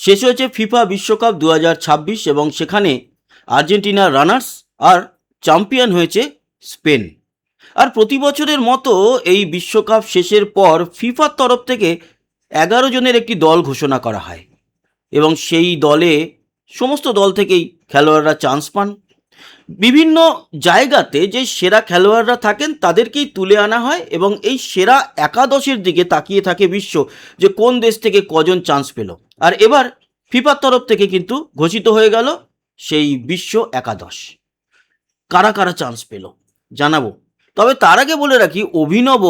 শেষ হয়েছে ফিফা বিশ্বকাপ 2026 এবং সেখানে আর্জেন্টিনার রানার্স আর চ্যাম্পিয়ন হয়েছে স্পেন। আর প্রতি বছরের মতো এই বিশ্বকাপ শেষের পর ফিফার তরফ থেকে 11 জনের একটি দল ঘোষণা করা হয় এবং সেই দলে সমস্ত দল থেকেই খেলোয়াড়রা চান্স পান। বিভিন্ন জায়গাতে যে সেরা খেলোয়াড়রা থাকেন তাদেরকেই তুলে আনা হয় এবং এই সেরা একাদশের দিকে তাকিয়ে থাকে বিশ্ব যে কোন দেশ থেকে কজন চান্স পেল। আর এবার ফিফার তরফ থেকে কিন্তু ঘোষিত হয়ে গেল সেই বিশ্ব একাদশ। কারা কারা চান্স পেল জানাবো, তবে তার আগে বলে রাখি অভিনব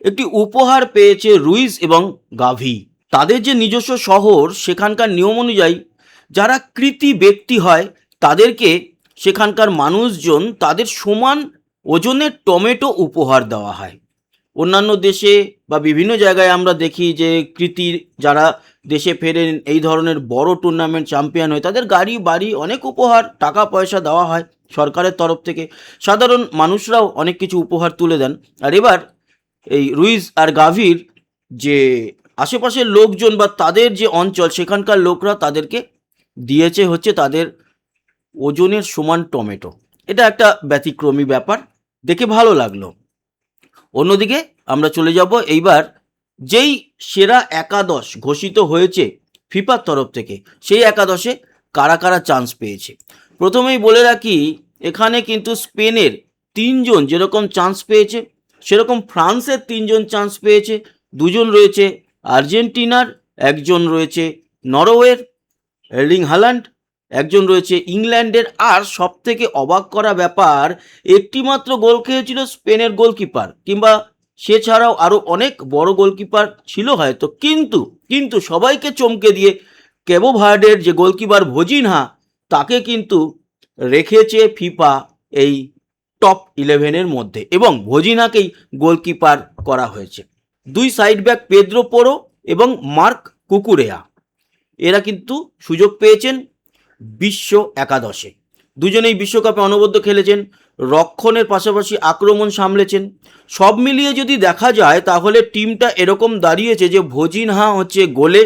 একটি উপহার পেয়েছে রুইজ এবং গাভি। তাদের যে নিজস্ব শহর সেখানকার নিয়ম অনুযায়ী যারা কৃতী ব্যক্তি হয় তাদেরকে সেখানকার মানুষজন তাদের সমান ওজনের টমেটো উপহার দেওয়া হয়। অন্যান্য দেশে বা বিভিন্ন জায়গায় আমরা দেখি যে কৃতী যারা দেশে ফেরেন এই ধরনের বড় টুর্নামেন্ট চ্যাম্পিয়ন হয় তাদের গাড়ি বাড়ি অনেক উপহার টাকা পয়সা দেওয়া হয় সরকারের তরফ থেকে। সাধারণ মানুষরাও অনেক কিছু উপহার তুলে দেন। আর এবার এই রুইজ আর গাভির যে আশেপাশের লোকজন বা তাদের যে অঞ্চল সেখানকার লোকরা তাদেরকে দিয়েছে হচ্ছে তাদের ওজনের সমান টমেটো। এটা একটা ব্যতিক্রমী ব্যাপার, দেখে ভালো লাগলো। অন্যদিকে আমরা চলে যাব এইবার যেই সেরা একাদশ ঘোষিত হয়েছে ফিফার তরফ থেকে সেই একাদশে কারা কারা চান্স পেয়েছে। প্রথমেই বলে রাখি এখানে কিন্তু স্পেনের 3 জন যেরকম চান্স পেয়েছে সেরকম ফ্রান্সের 3 জন চান্স পেয়েছে। 2 জন রয়েছে আর্জেন্টিনার, 1 জন রয়েছে নরওয়ের এর্লিং হাল্যান্ড, 1 জন রয়েছে ইংল্যান্ডের। আর সব থেকে অবাক করা ব্যাপার একটিমাত্র গোল খেয়েছিল স্পেনের গোলকিপার, কিংবা সে ছাড়াও আরও অনেক বড় গোলকিপার ছিল হয়তো, কিন্তু সবাইকে চমকে দিয়ে কেবো ভার্ডের যে গোলকিপার ভজিনহা তাকে কিন্তু রেখেছে ফিফা এই টপ 11-এর মধ্যে এবং ভজিনহাকেই গোলকিপার করা হয়েছে। 2 সাইড ব্যাক পেদ্রো পোরো এবং মার্ক কুকুরেয়া এরা কিন্তু সুযোগ পেয়েছেন বিশ্ব একাদশে। দুজনেই বিশ্বকাপে অনবদ্য খেলেছেন, রক্ষণের পাশাপাশি আক্রমণ সামলেছেন। সব মিলিয়ে যদি দেখা যায় তাহলে টিমটা এরকম দাঁড়িয়েছে যে ভজিনহা হচ্ছে গোলে,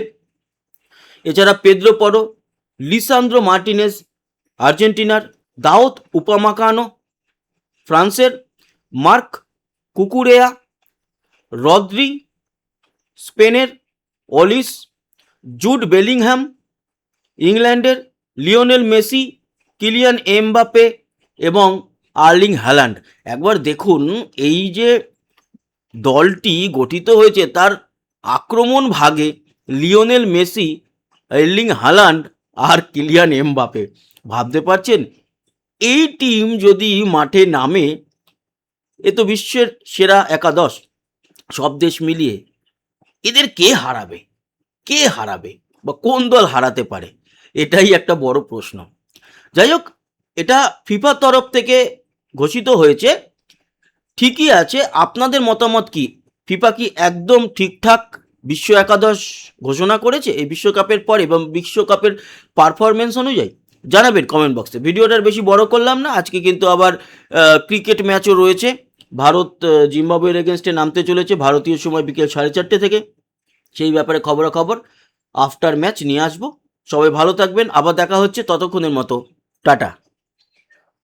এছাড়া পেদ্রো পোরো, লিসান্দ্রো মার্টিনেজ আর্জেন্টিনার, দাউদ উপামাকানো ফ্রান্সের, মার্ক কুকুরেয়া, রদ্রি স্পেনের, অলিস, জুড বেলিংহ্যাম ইংল্যান্ডের, লিওনেল মেসি, কিলিয়ান এমবাপে এবং আর্লিং হ্যালান্ড। একবার দেখুন এই যে দলটি গঠিত হয়েছে তার আক্রমণ ভাগে লিওনেল মেসি, আর্লিং হ্যালান্ড আর কিলিয়ান এমবাপে। ভাবতে পারছেন এই টিম যদি মাঠে নামে এ তো বিশ্বের সেরা একাদশ সব দেশ মিলিয়ে। এদের কে হারাবে বা কোন দল হারাতে পারে, এটাই একটা বড় প্রশ্ন। যাই হোক, এটা ফিফার তরফ থেকে ঘোষিত হয়েছে, ঠিকই আছে। আপনাদের মতামত কি? ফিফা কি একদম ঠিকঠাক বিশ্ব একাদশ ঘোষণা করেছে এই বিশ্বকাপের পর এবং বিশ্বকাপের পারফরমেন্স অনুযায়ী? জানাবেন কমেন্ট বক্সে। ভিডিওটার বেশি বড় করলাম না, আজকে কিন্তু আবার ক্রিকেট ম্যাচও রয়েছে। ভারত জিম্বাবুয়ের এগেনস্টে নামতে চলেছে ভারতীয় সময় বিকেল 4:30 থেকে। সেই ব্যাপারে খবরাখবর আফটার ম্যাচ নিয়ে আসবো। সবাই ভালো থাকবেন, আবার দেখা হচ্ছে, ততক্ষণের মতো টাটা।